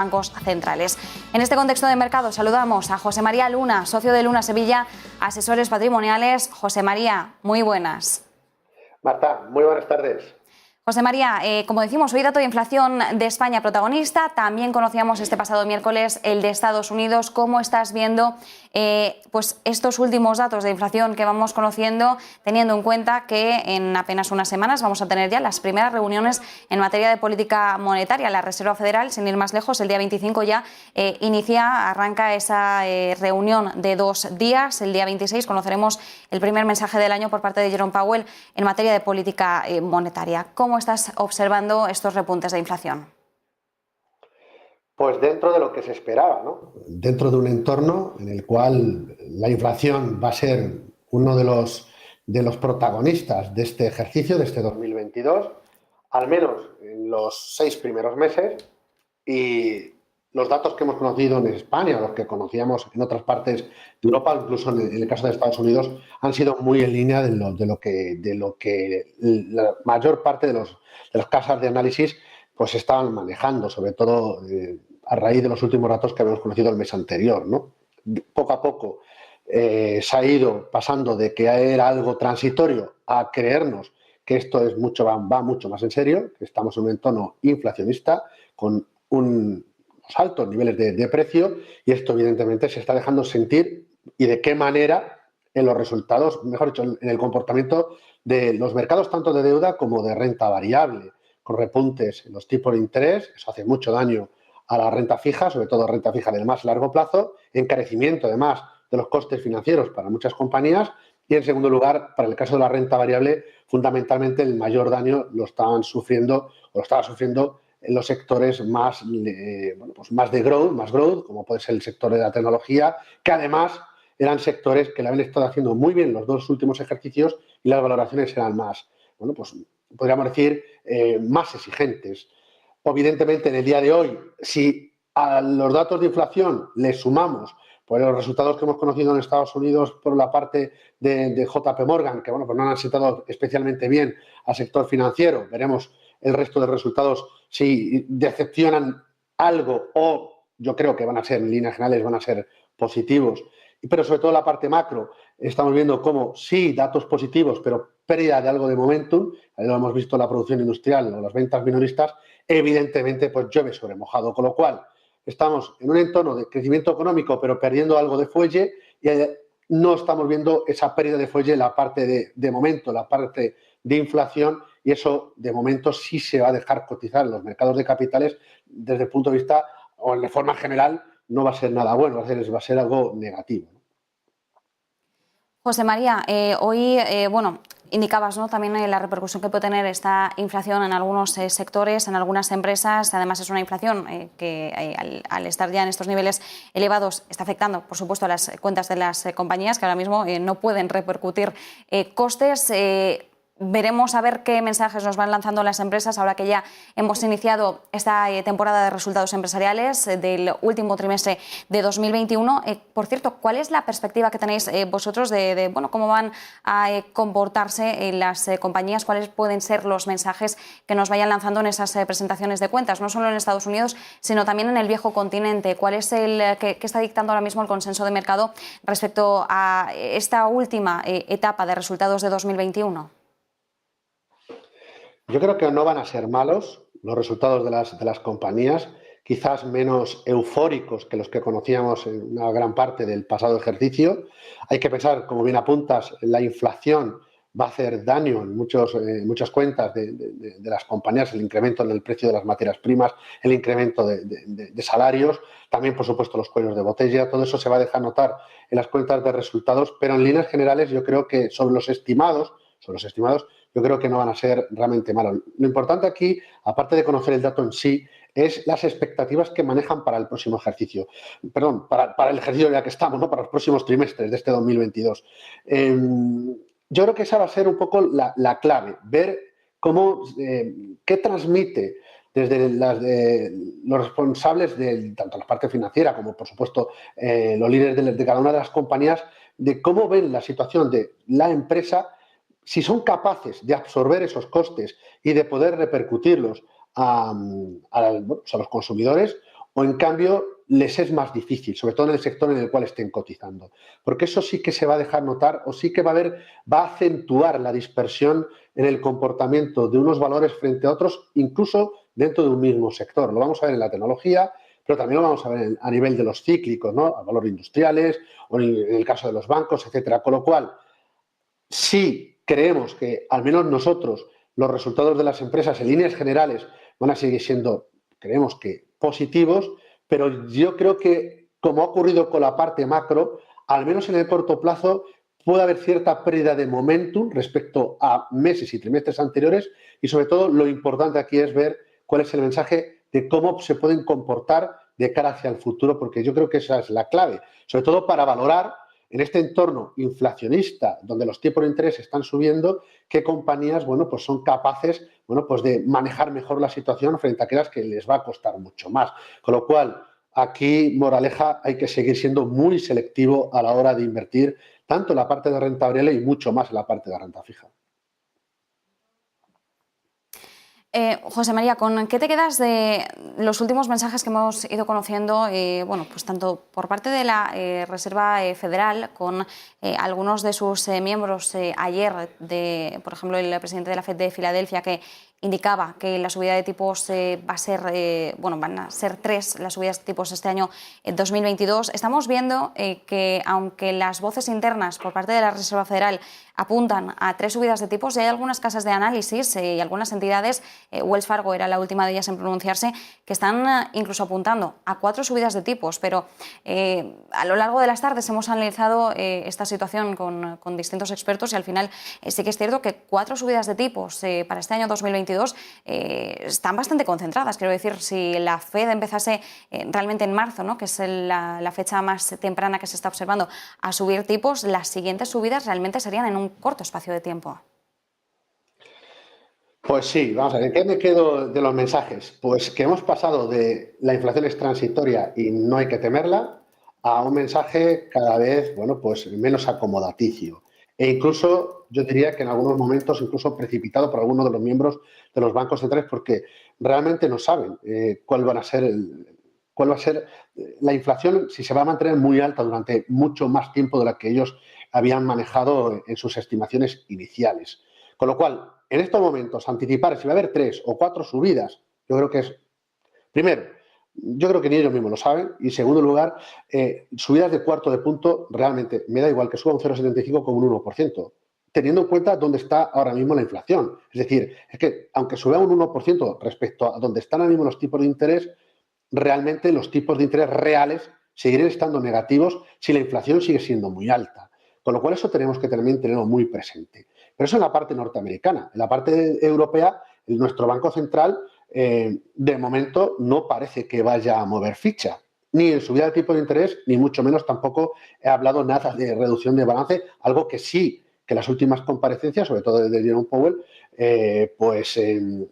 bancos centrales. En este contexto de mercado saludamos a José María Luna, socio de Luna Sevilla, asesores patrimoniales. José María, muy buenas. Marta, muy buenas tardes. José María, como decimos, hoy dato de inflación de España protagonista. También conocíamos este pasado miércoles el de Estados Unidos. ¿Cómo estás viendo pues estos últimos datos de inflación que vamos conociendo, teniendo en cuenta que en apenas unas semanas vamos a tener ya las primeras reuniones en materia de política monetaria? La Reserva Federal, sin ir más lejos, el día 25 ya arranca esa reunión de 2 días. El día 26 conoceremos el primer mensaje del año por parte de Jerome Powell en materia de política monetaria. ¿Cómo estás observando estos repuntes de inflación? Pues dentro de lo que se esperaba, ¿no? Dentro de un entorno en el cual la inflación va a ser uno de los protagonistas de este ejercicio, de este 2022, al menos en los 6 primeros meses, y los datos que hemos conocido en España, los que conocíamos en otras partes de Europa, incluso en el caso de Estados Unidos, han sido muy en línea de lo que la mayor parte de las casas de análisis pues estaban manejando, sobre todo a raíz de los últimos datos que habíamos conocido el mes anterior, ¿no? Poco a poco se ha ido pasando de que era algo transitorio a creernos que esto es va mucho más en serio, que estamos en un entorno inflacionista con unos altos niveles de precio, y esto evidentemente se está dejando sentir, y de qué manera en los resultados, mejor dicho, en el comportamiento de los mercados tanto de deuda como de renta variable, con repuntes en los tipos de interés. Eso hace mucho daño a la renta fija, sobre todo renta fija del más largo plazo, encarecimiento además de los costes financieros para muchas compañías, y en segundo lugar, para el caso de la renta variable, fundamentalmente el mayor daño lo estaba sufriendo en los sectores más de growth, como puede ser el sector de la tecnología, que además eran sectores que le habían estado haciendo muy bien los 2 últimos ejercicios, y las valoraciones eran más, podríamos decir, más exigentes. Evidentemente, en el día de hoy, si a los datos de inflación le sumamos pues los resultados que hemos conocido en Estados Unidos por la parte de JP Morgan, que pues no han sentado especialmente bien al sector financiero, veremos el resto de resultados si decepcionan algo, o yo creo que van a ser, en líneas generales, van a ser positivos. Pero sobre todo la parte macro, estamos viendo cómo sí, datos positivos, pero pérdida de algo de momentum. Ahí lo hemos visto en la producción industrial o las ventas minoristas, evidentemente pues llueve sobre mojado, con lo cual estamos en un entorno de crecimiento económico pero perdiendo algo de fuelle, y no estamos viendo esa pérdida de fuelle en la parte de momento, la parte de inflación, y eso de momento sí se va a dejar cotizar en los mercados de capitales. Desde el punto de vista, o de forma general, no va a ser nada bueno, va a ser algo negativo. José María, hoy, indicabas, ¿no?, también la repercusión que puede tener esta inflación en algunos sectores, en algunas empresas. Además, es una inflación que al estar ya en estos niveles elevados está afectando, por supuesto, a las cuentas de las compañías, que ahora mismo no pueden repercutir costes. Veremos a ver qué mensajes nos van lanzando las empresas ahora que ya hemos iniciado esta temporada de resultados empresariales del último trimestre de 2021. Por cierto, ¿cuál es la perspectiva que tenéis vosotros de cómo van a comportarse las compañías? ¿Cuáles pueden ser los mensajes que nos vayan lanzando en esas presentaciones de cuentas, no solo en Estados Unidos, sino también en el viejo continente? ¿Cuál es qué está dictando ahora mismo el consenso de mercado respecto a esta última etapa de resultados de 2021? Yo creo que no van a ser malos los resultados de las compañías, quizás menos eufóricos que los que conocíamos en una gran parte del pasado ejercicio. Hay que pensar, como bien apuntas, la inflación va a hacer daño en muchas cuentas de las compañías, el incremento en el precio de las materias primas, el incremento de salarios, también, por supuesto, los cuellos de botella. Todo eso se va a dejar notar en las cuentas de resultados, pero en líneas generales yo creo que sobre los estimados, yo creo que no van a ser realmente malos. Lo importante aquí, aparte de conocer el dato en sí, es las expectativas que manejan para el próximo ejercicio. Perdón, para el ejercicio ya que estamos, ¿no?, para los próximos trimestres de este 2022. Yo creo que esa va a ser un poco la clave, ver qué transmite desde los responsables de tanto la parte financiera como, por supuesto, los líderes de cada una de las compañías, de cómo ven la situación de la empresa, si son capaces de absorber esos costes y de poder repercutirlos a los consumidores, o en cambio les es más difícil, sobre todo en el sector en el cual estén cotizando. Porque eso sí que se va a dejar notar o sí que va a acentuar la dispersión en el comportamiento de unos valores frente a otros, incluso dentro de un mismo sector. Lo vamos a ver en la tecnología, pero también lo vamos a ver a nivel de los cíclicos, ¿no? A valores industriales o en el caso de los bancos, etcétera. Con lo cual, sí creemos que, al menos nosotros, los resultados de las empresas en líneas generales van a seguir siendo, creemos que, positivos, pero yo creo que, como ha ocurrido con la parte macro, al menos en el corto plazo puede haber cierta pérdida de momentum respecto a meses y trimestres anteriores y, sobre todo, lo importante aquí es ver cuál es el mensaje de cómo se pueden comportar de cara hacia el futuro, porque yo creo que esa es la clave, sobre todo para valorar en este entorno inflacionista donde los tipos de interés están subiendo, qué compañías, bueno, pues son capaces, bueno, pues de manejar mejor la situación frente a aquellas que les va a costar mucho más. Con lo cual, aquí, moraleja, hay que seguir siendo muy selectivo a la hora de invertir, tanto en la parte de renta variable y mucho más en la parte de renta fija. José María, ¿con qué te quedas de los últimos mensajes que hemos ido conociendo, bueno, pues tanto por parte de la Reserva Federal, con algunos de sus miembros ayer, por ejemplo, el presidente de la FED de Filadelfia, que indicaba que la subida de tipos va a ser, bueno, van a ser 3 las subidas de tipos este año 2022. Estamos viendo que, aunque las voces internas por parte de la Reserva Federal apuntan a 3 subidas de tipos, y hay algunas casas de análisis y algunas entidades, Wells Fargo era la última de ellas en pronunciarse, que están incluso apuntando a 4 subidas de tipos. Pero a lo largo de las tardes hemos analizado esta situación con distintos expertos y al final sí que es cierto que 4 subidas de tipos para este año 2022 están bastante concentradas. Quiero decir, si la FED empezase realmente en marzo, ¿no?, que es la fecha más temprana que se está observando, a subir tipos, las siguientes subidas realmente serían en un corto espacio de tiempo. Pues sí, vamos a ver, ¿qué me quedo de los mensajes? Pues que hemos pasado de la inflación es transitoria y no hay que temerla a un mensaje cada vez, bueno, pues menos acomodaticio. E incluso, yo diría que en algunos momentos, incluso precipitado por algunos de los miembros de los bancos centrales, porque realmente no saben cuál va a ser la inflación, si se va a mantener muy alta durante mucho más tiempo de la que ellos habían manejado en sus estimaciones iniciales. Con lo cual, en estos momentos, anticipar si va a haber 3 o 4 subidas, yo creo que es, primero, yo creo que ni ellos mismos lo saben, y en segundo lugar, subidas de cuarto de punto, realmente me da igual que suba un 0,75 como un 1%, teniendo en cuenta dónde está ahora mismo la inflación. Es decir, es que aunque suba un 1% respecto a donde están ahora mismo los tipos de interés, realmente los tipos de interés reales seguirán estando negativos si la inflación sigue siendo muy alta. Con lo cual eso tenemos que también tenerlo muy presente. Pero eso en la parte norteamericana. En la parte europea, nuestro Banco Central, de momento, no parece que vaya a mover ficha. Ni en subida de tipo de interés, ni mucho menos tampoco he hablado nada de reducción de balance, algo que sí, que las últimas comparecencias, sobre todo de Jerome Powell,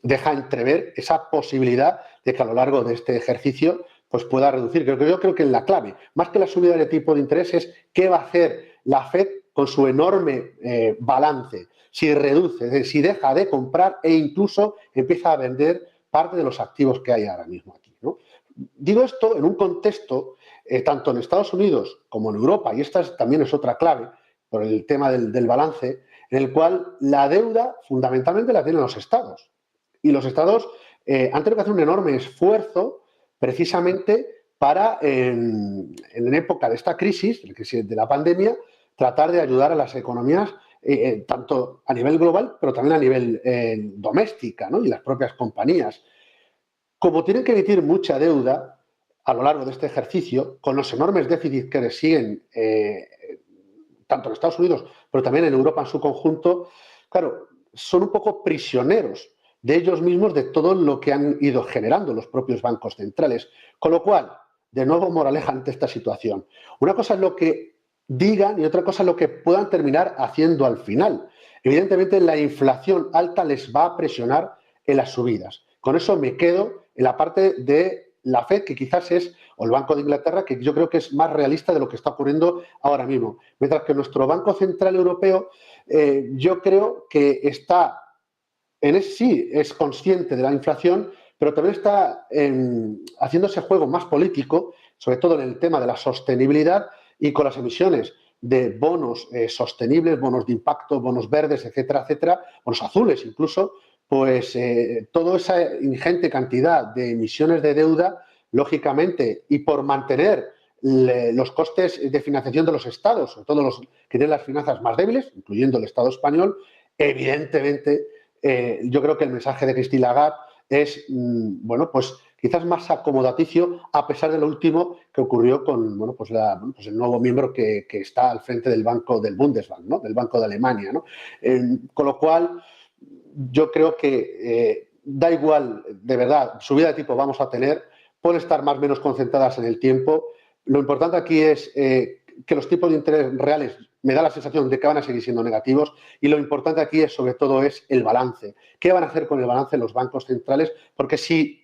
deja entrever esa posibilidad de que a lo largo de este ejercicio pues pueda reducir. Yo creo que la clave, más que la subida de tipo de interés, es qué va a hacer la FED con su enorme balance, si reduce, es decir, si deja de comprar e incluso empieza a vender parte de los activos que hay ahora mismo aquí, ¿no? Digo esto en un contexto, tanto en Estados Unidos como en Europa, y esta también es otra clave por el tema del balance, en el cual la deuda fundamentalmente la tienen los estados. Y los estados han tenido que hacer un enorme esfuerzo precisamente para, en época de esta crisis, de la pandemia, tratar de ayudar a las economías, tanto a nivel global, pero también a nivel doméstica, ¿no? Y las propias compañías. Como tienen que emitir mucha deuda a lo largo de este ejercicio, con los enormes déficits que les siguen, tanto en Estados Unidos, pero también en Europa en su conjunto, claro, son un poco prisioneros de ellos mismos, de todo lo que han ido generando los propios bancos centrales. Con lo cual, de nuevo, moraleja ante esta situación. Una cosa es lo que digan y otra cosa es lo que puedan terminar haciendo al final. Evidentemente, la inflación alta les va a presionar en las subidas. Con eso me quedo en la parte de la FED, que quizás es, o el Banco de Inglaterra, que yo creo que es más realista de lo que está ocurriendo ahora mismo. Mientras que nuestro Banco Central Europeo, yo creo que está, sí, es consciente de la inflación, pero también está haciendo ese juego más político, sobre todo en el tema de la sostenibilidad y con las emisiones de bonos sostenibles, bonos de impacto, bonos verdes, etcétera, etcétera, bonos azules incluso, pues toda esa ingente cantidad de emisiones de deuda, lógicamente, y por mantener los costes de financiación de los estados, sobre todo los que tienen las finanzas más débiles, incluyendo el Estado español, evidentemente, yo creo que el mensaje de Christine Lagarde es, bueno, pues quizás más acomodaticio, a pesar de lo último que ocurrió con, bueno, pues el nuevo miembro que está al frente del banco del Bundesbank, ¿no? Del Banco de Alemania, ¿no? Con lo cual, yo creo que da igual, de verdad, subida de tipo vamos a tener, pueden estar más o menos concentradas en el tiempo. Lo importante aquí es que los tipos de interés reales me da la sensación de que van a seguir siendo negativos y lo importante aquí es, sobre todo, es el balance. ¿Qué van a hacer con el balance los bancos centrales? Porque si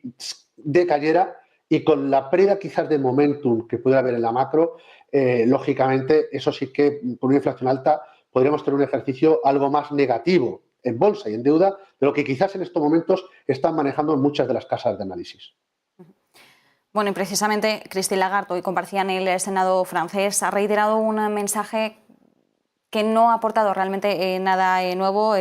decayera y con la pérdida quizás de momentum que pudiera haber en la macro, lógicamente, eso sí que con una inflación alta podríamos tener un ejercicio algo más negativo en bolsa y en deuda de lo que quizás en estos momentos están manejando muchas de las casas de análisis. Bueno, y precisamente Christine Lagarde, hoy comparecía en el Senado francés, ha reiterado un mensaje que no ha aportado realmente nada nuevo.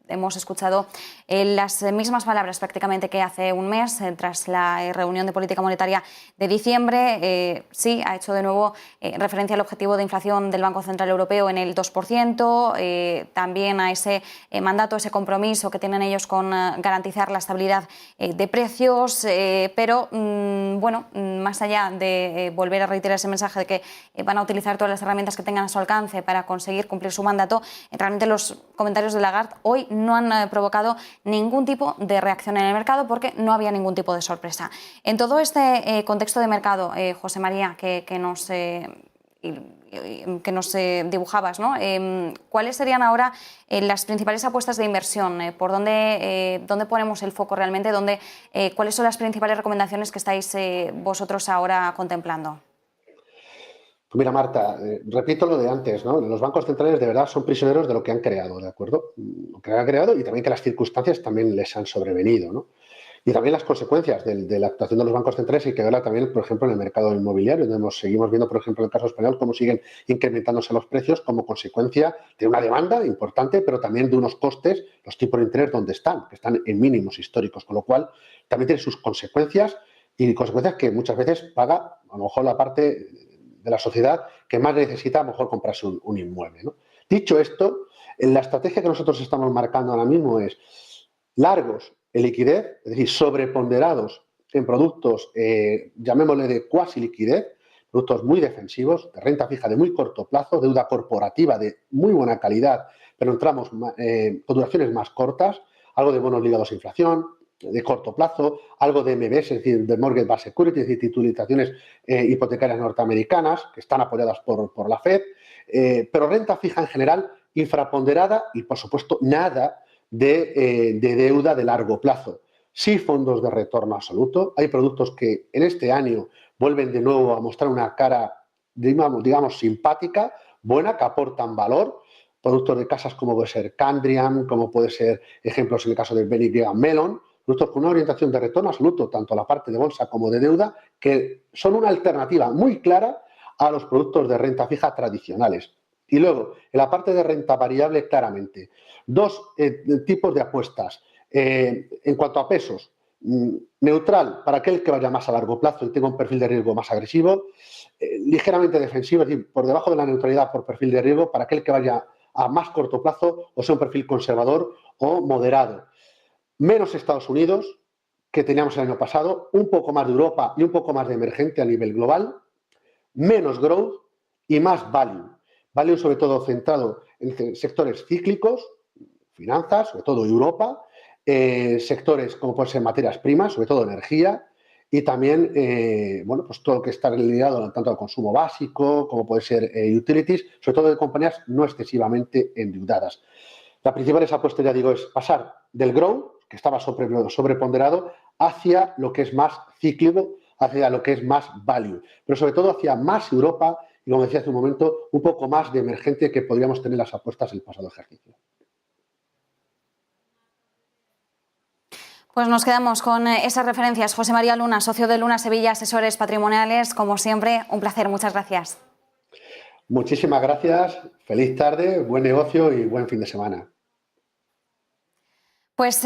Hemos escuchado las mismas palabras prácticamente que hace un mes, tras la reunión de política monetaria de diciembre. Sí, ha hecho de nuevo referencia al objetivo de inflación del Banco Central Europeo en el 2%, también a ese mandato, ese compromiso que tienen ellos con garantizar la estabilidad de precios, pero bueno, más allá de volver a reiterar ese mensaje de que van a utilizar todas las herramientas que tengan a su alcance para conseguir cumplir su mandato, realmente los comentarios de Lagarde hoy no han provocado ningún tipo de reacción en el mercado porque no había ningún tipo de sorpresa. En todo este contexto de mercado, José María, que nos dibujabas, ¿no? ¿Cuáles serían ahora las principales apuestas de inversión? ¿Por dónde ponemos el foco realmente? ¿Cuáles son las principales recomendaciones que estáis vosotros ahora contemplando? Pues mira, Marta, repito lo de antes, ¿no? Los bancos centrales de verdad son prisioneros de lo que han creado, ¿de acuerdo? Lo que han creado y también que las circunstancias también les han sobrevenido, ¿no? Y también las consecuencias de la actuación de los bancos centrales y que verla también, por ejemplo, en el mercado inmobiliario, donde seguimos viendo, por ejemplo, en el caso español, cómo siguen incrementándose los precios como consecuencia de una demanda importante, pero también de unos costes, los tipos de interés donde están, que están en mínimos históricos, con lo cual también tiene sus consecuencias y consecuencias que muchas veces paga a lo mejor la parte de la sociedad que más necesita a lo mejor comprarse un inmueble, ¿no? Dicho esto, la estrategia que nosotros estamos marcando ahora mismo es largos en liquidez, es decir, sobreponderados en productos, llamémosle de cuasi liquidez, productos muy defensivos, de renta fija de muy corto plazo, deuda corporativa de muy buena calidad, pero entramos con duraciones más cortas, algo de bonos ligados a inflación, de corto plazo, algo de MBS, es decir, de Mortgage Backed Securities, es decir, titulizaciones hipotecarias norteamericanas que están apoyadas por la Fed, pero renta fija en general infraponderada y, por supuesto, nada de deuda de largo plazo. Sí, fondos de retorno absoluto. Hay productos que en este año vuelven de nuevo a mostrar una cara, digamos simpática, buena, que aportan valor. Productos de casas como puede ser Candriam, como puede ser ejemplos en el caso de Benny Mellon, productos con una orientación de retorno absoluto, tanto a la parte de bolsa como de deuda, que son una alternativa muy clara a los productos de renta fija tradicionales. Y luego, en la parte de renta variable, claramente, dos tipos de apuestas. En cuanto a pesos, neutral para aquel que vaya más a largo plazo y tenga un perfil de riesgo más agresivo, ligeramente defensivo, es decir, por debajo de la neutralidad por perfil de riesgo para aquel que vaya a más corto plazo o sea un perfil conservador o moderado. Menos Estados Unidos, que teníamos el año pasado, un poco más de Europa y un poco más de emergente a nivel global, menos growth y más value. Value sobre todo centrado en sectores cíclicos, finanzas, sobre todo Europa, sectores como pueden ser materias primas, sobre todo energía, y también, bueno, pues todo lo que está ligado tanto al consumo básico, como puede ser utilities, sobre todo de compañías no excesivamente endeudadas. La principal apuesta, ya digo, es pasar del growth, que estaba sobreponderado, hacia lo que es más cíclico, hacia lo que es más value, pero sobre todo hacia más Europa y, como decía hace un momento, un poco más de emergente que podríamos tener las apuestas del pasado ejercicio. Pues nos quedamos con esas referencias. José María Luna, socio de Luna Sevilla Asesores Patrimoniales, como siempre, un placer. Muchas gracias. Muchísimas gracias. Feliz tarde, buen negocio y buen fin de semana. Pues